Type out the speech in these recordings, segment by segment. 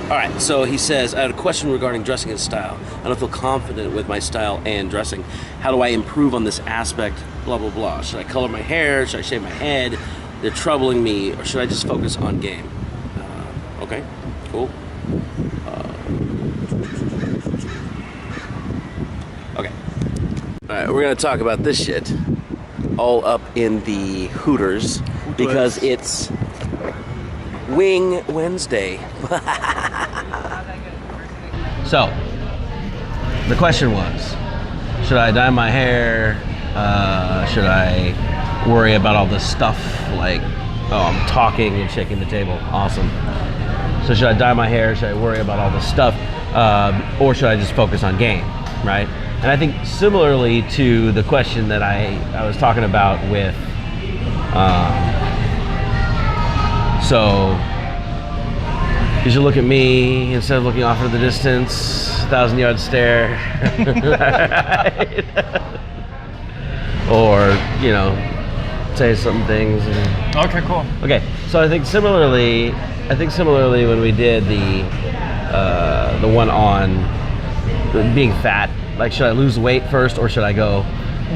All right, so he says, I had a question regarding dressing and style. I don't feel confident with my style and dressing. How do I improve on this aspect? Blah, blah, blah. Should I color my hair? Should I shave my head? They're troubling me. Or should I just focus on game? Okay, cool. Okay. All right, we're going to talk about this shit all up in the Hooters because it's Wing Wednesday. So, the question was, should I dye my hair? Should I worry about all this stuff? Like, oh, I'm talking and shaking the table. Awesome. So should I dye my hair? Should I worry about all this stuff? Or should I just focus on game, right? And I think similarly to the question that I was talking about with, so you should look at me instead of looking off into the distance, 1,000-yard stare. Or, you know, say some things. And, okay, cool. Okay, so I think similarly when we did the one on being fat, like should I lose weight first or should I go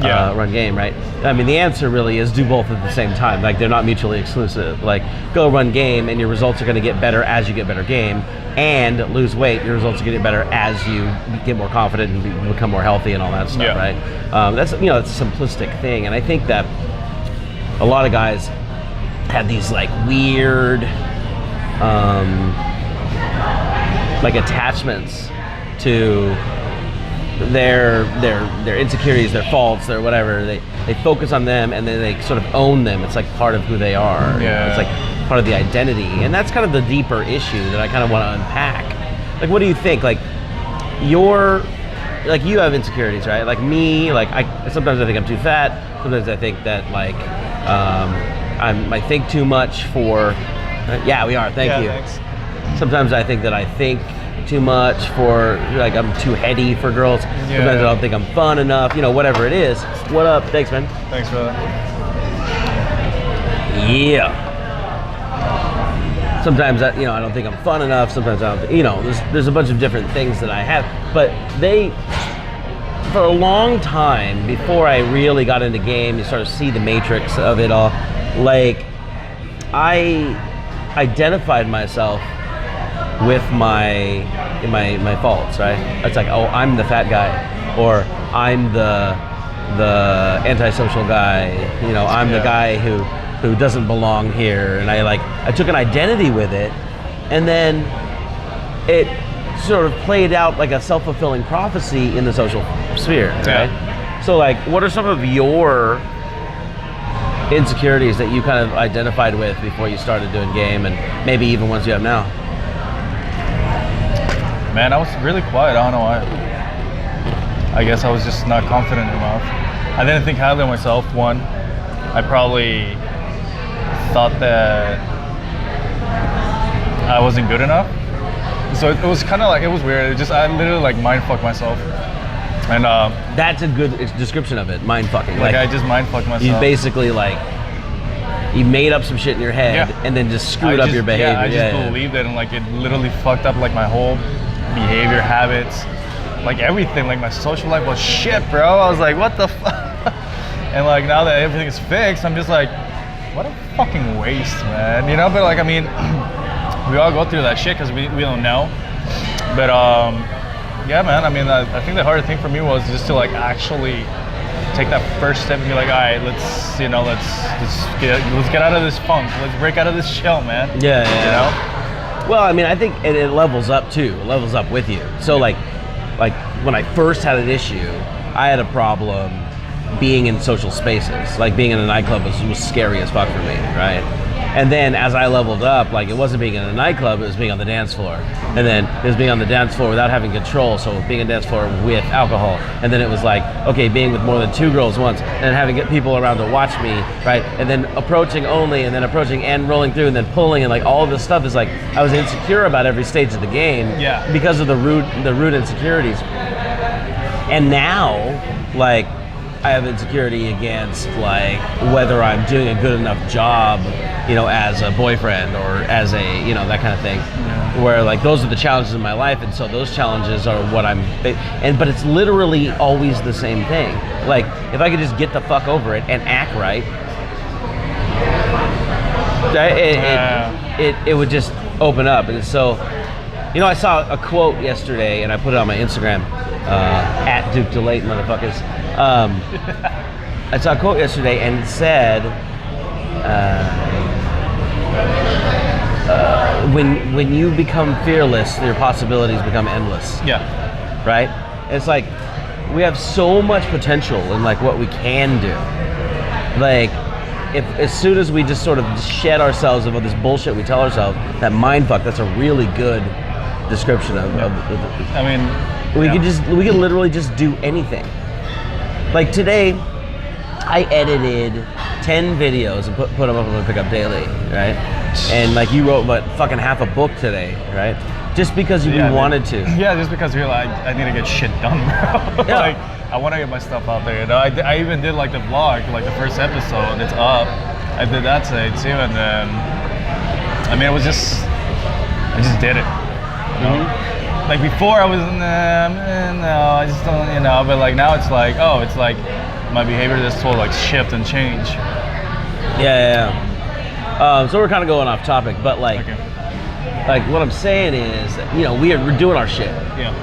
run game, right? I mean, the answer really is do both at the same time. Like, they're not mutually exclusive. Like, go run game and your results are going to get better as you get better game, and lose weight, your results are going to get better as you get more confident and become more healthy and all that stuff, right? That's, you know, that's a simplistic thing, and I think that a lot of guys have these like weird like attachments to their insecurities, their faults, their whatever. They focus on them and then they sort of own them. It's like part of who they are. Yeah. It's like part of the identity, and that's kind of the deeper issue that I kind of want to unpack. Like, what do you think? Like, you have insecurities, right? Like me, like sometimes I think I'm too fat. Sometimes I think that like I think too much for. Yeah, we are. Thank you. Thanks. Sometimes I think that I think too much for, like, I'm too heady for girls. Sometimes I don't think I'm fun enough, you know, whatever it is. What up? Thanks, man. Thanks, brother. Yeah. Sometimes I don't think I'm fun enough. Sometimes I don't, you know, there's a bunch of different things that I have. But for a long time, before I really got into game, you sort of see the matrix of it all. Like, I identified myself with my faults, right? It's like, oh, I'm the fat guy, or I'm the antisocial guy, you know, I'm the guy who doesn't belong here, and I took an identity with it, and then it sort of played out like a self-fulfilling prophecy in the social sphere, right? So like, what are some of your insecurities that you kind of identified with before you started doing game, and maybe even ones you have now? Man, I was really quiet. I don't know why. I guess I was just not confident enough. I didn't think highly of myself, one. I probably thought that I wasn't good enough. So it was kind of like, it was weird. I literally like mind fucked myself. And that's a good description of it, mind fucking. Like I just mind fucked myself. You basically you made up some shit in your head and then just screwed up your behavior. Yeah, I just believed it, and like it literally fucked up like my whole behavior, habits, like everything. Like my social life was shit, bro. I was like, what the fuck? And like now that everything is fixed, I'm just like, what a fucking waste, man. You know, but like, I mean, we all go through that shit because we don't know. But yeah, man, I mean, I think the hardest thing for me was just to like actually take that first step and be like, all right, let's get out of this funk. Let's break out of this shell, man. Yeah. You know? Well, I mean, I think it levels up too. It levels up with you. So like when I first had an issue, I had a problem being in social spaces. Like being in a nightclub was scary as fuck for me, right? And then as I leveled up, like it wasn't being in a nightclub, it was being on the dance floor. And then it was being on the dance floor without having control, so being on the dance floor with alcohol. And then it was like, okay, being with more than 2 girls once, and having people around to watch me, right? And then approaching only, and then approaching and rolling through, and then pulling, and like all of this stuff is like, I was insecure about every stage of the game because of the root insecurities. And now, like, I have insecurity against like whether I'm doing a good enough job, you know, as a boyfriend or as a, you know, that kind of thing. Yeah. Where like those are the challenges in my life, and so those challenges are what but it's literally always the same thing. Like if I could just get the fuck over it and act right, it would just open up. And so, you know, I saw a quote yesterday, and I put it on my Instagram, at DELAET, motherfuckers. I saw a quote yesterday, and it said, when you become fearless, your possibilities become endless. Yeah. Right? It's like we have so much potential in like what we can do. Like, if as soon as we just sort of shed ourselves of all this bullshit we tell ourselves, that mind fuck, that's a really good description of I mean, we could literally just do anything. Like today, I edited 10 videos and put them up on PickupDaily, right? And like you wrote what, fucking half a book today, right? Just because you wanted to. Yeah, just because you're like, I need to get shit done, bro. Yeah. Like, I want to get my stuff out there. You know, I even did like the vlog, like the first episode. It's up. I did that today too, and then I mean, I just did it. You know? Like before, I was no, I just don't, you know. But like now, it's like, oh, it's like my behavior just will like shift and change. Yeah. So we're kind of going off topic, but like, like what I'm saying is, you know, we're doing our shit. Yeah.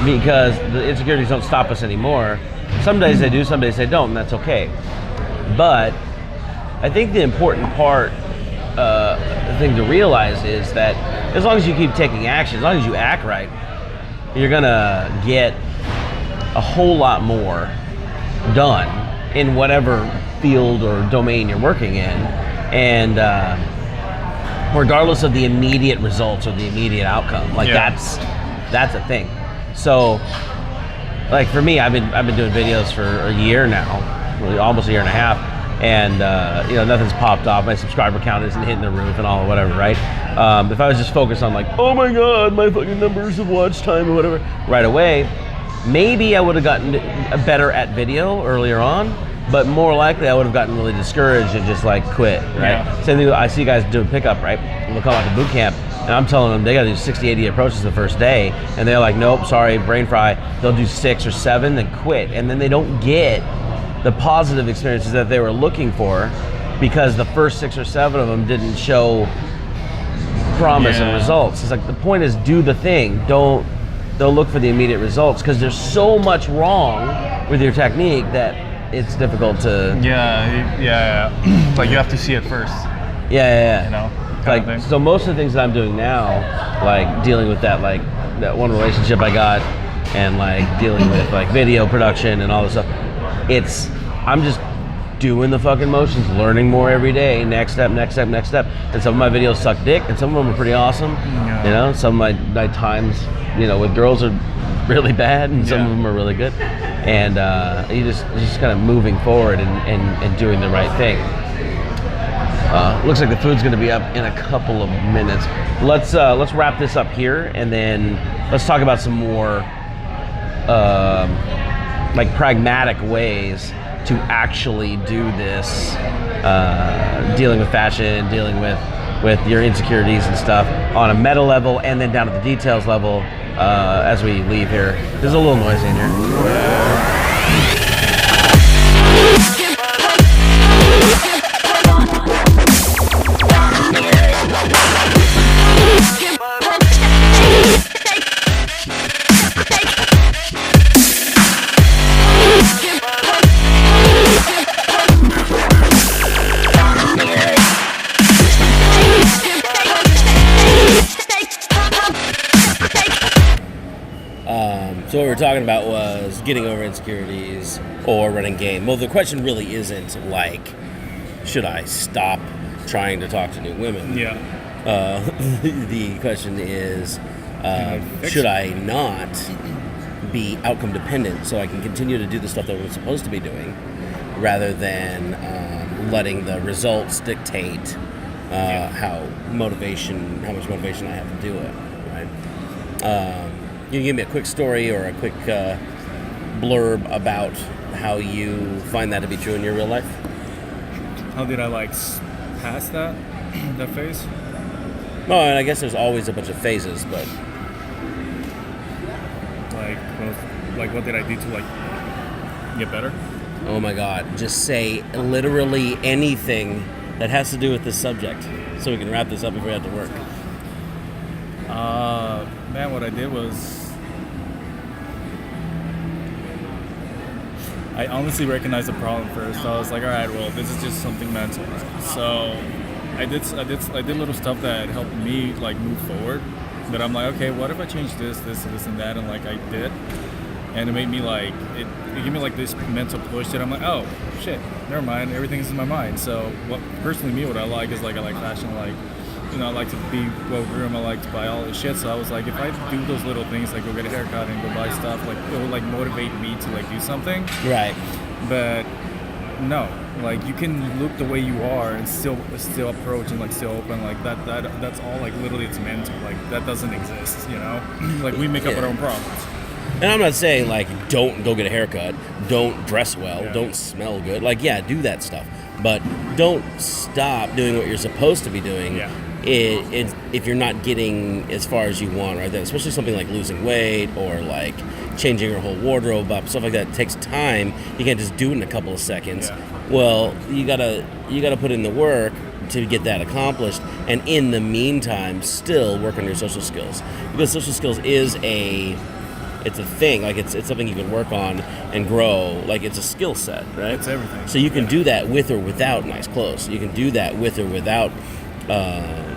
Because the insecurities don't stop us anymore. Some days they do, some days they don't, and that's okay. But I think the important part, the thing to realize is that as long as you keep taking action, as long as you act right, you're gonna get a whole lot more done in whatever field or domain you're working in. And regardless of the immediate results or the immediate outcome, like that's a thing. So, like for me, I've been doing videos for a year now, really almost a year and a half, and you know, nothing's popped off. My subscriber count isn't hitting the roof and all, whatever, right? If I was just focused on like, oh my god, my fucking numbers of watch time or whatever, right away, maybe I would have gotten better at video earlier on. But more likely, I would have gotten really discouraged and just like quit, right? Yeah. Same thing, I see guys doing pickup, right? They'll come out to boot camp, and I'm telling them they gotta do 60, 80 approaches the first day, and they're like, nope, sorry, brain fry. They'll do 6 or 7, then quit, and then they don't get the positive experiences that they were looking for because the first 6 or 7 of them didn't show promise and results. It's like the point is do the thing. Don't look for the immediate results because there's so much wrong with your technique that it's difficult to. Yeah. Like you have to see it first. Yeah. You know. Like so, most of the things that I'm doing now, like dealing with that one relationship I got, and like dealing with like video production and all this stuff. I'm just doing the fucking motions, learning more every day. Next step. And some of my videos suck dick, and some of them are pretty awesome. Yeah. You know, some of my times, you know, with girls are really bad, and some of them are really good. And you just kind of moving forward and doing the right thing. Looks like the food's going to be up in a couple of minutes. Let's wrap this up here, and then let's talk about some more like pragmatic ways to actually do this, dealing with fashion, dealing with your insecurities and stuff on a meta level, and then down to the details level as we leave here. There's a little noisy in here. So what we were talking about was getting over insecurities or running game. Well, the question really isn't like, should I stop trying to talk to new women? Yeah. The question is, should I not be outcome dependent so I can continue to do the stuff that I'm supposed to be doing rather than letting the results dictate how much motivation I have to do it, right? You can give me a quick story or a quick blurb about how you find that to be true in your real life? How did I like pass that phase? Well, and I guess there's always a bunch of phases, but Like what did I do to like get better? oh my God, just say literally anything that has to do with this subject, so we can wrap this up before we have to work. Man, what I did was I honestly recognized the problem first. I was like, all right, well, this is just something mental. So I did little stuff that helped me like move forward. But I'm like, okay, what if I change this, and that, and like I did, and it made me like it gave me like this mental push that I'm like, oh shit, never mind, everything's in my mind. So what I like is like I like fashion, like. You know, I like to be well-groomed. I like to buy all this shit. So I was like, if I do those little things, like go get a haircut and go buy stuff, like it will like motivate me to like do something. Right. But no, like you can look the way you are and still approach and like still open. Like that's all like literally it's mental. Like that doesn't exist. You know, like we make up our own problems. And I'm not saying like don't go get a haircut, don't dress well, don't smell good. Like do that stuff, but don't stop doing what you're supposed to be doing. Yeah. If you're not getting as far as you want right then, especially something like losing weight or like changing your whole wardrobe up, stuff like that takes time. You can't just do it in a couple of seconds. Yeah. Well, you gotta put in the work to get that accomplished, and in the meantime, still work on your social skills, because social skills is it's a thing. Like it's something you can work on and grow. Like it's a skill set, right? It's everything. So you can do that with or without nice clothes. You can do that with or without.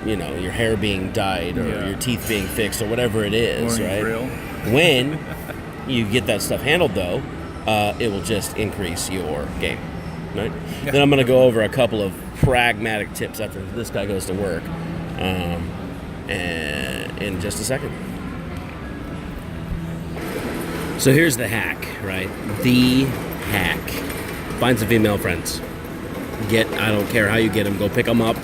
Your hair being dyed or your teeth being fixed or whatever it is, right? Real. When you get that stuff handled, though, it will just increase your game, right? Yeah. Then I'm going to go over a couple of pragmatic tips after this guy goes to work, and in just a second. So here's the hack, right? The hack. Find some female friends. I don't care how you get them, go pick them up.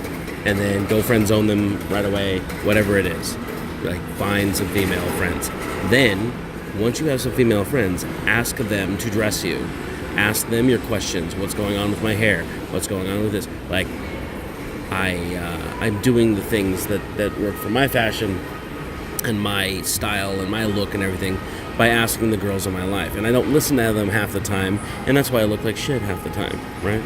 And then go friend zone them right away, whatever it is. Like, find some female friends. Then, once you have some female friends, ask them to dress you. Ask them your questions. What's going on with my hair? What's going on with this? Like, I'm doing the things that work for my fashion and my style and my look and everything by asking the girls in my life. And I don't listen to them half the time, and that's why I look like shit half the time, right?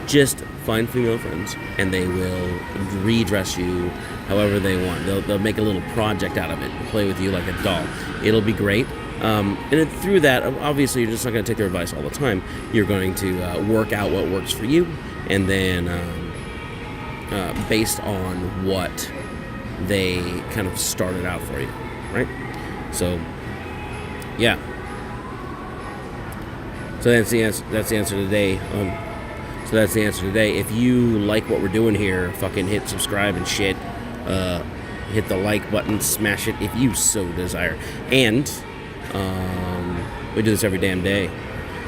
Just find female friends, and they will redress you however they want. They'll make a little project out of it, play with you like a doll. It'll be great. Through that, obviously, you're just not going to take their advice all the time. You're going to work out what works for you, and then based on what they kind of started out for you, right? So, yeah. So that's the answer today. So that's the answer today. If you like what we're doing here, fucking hit subscribe and shit. Hit the like button, smash it if you so desire. And we do this every damn day.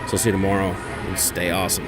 So see you tomorrow and stay awesome.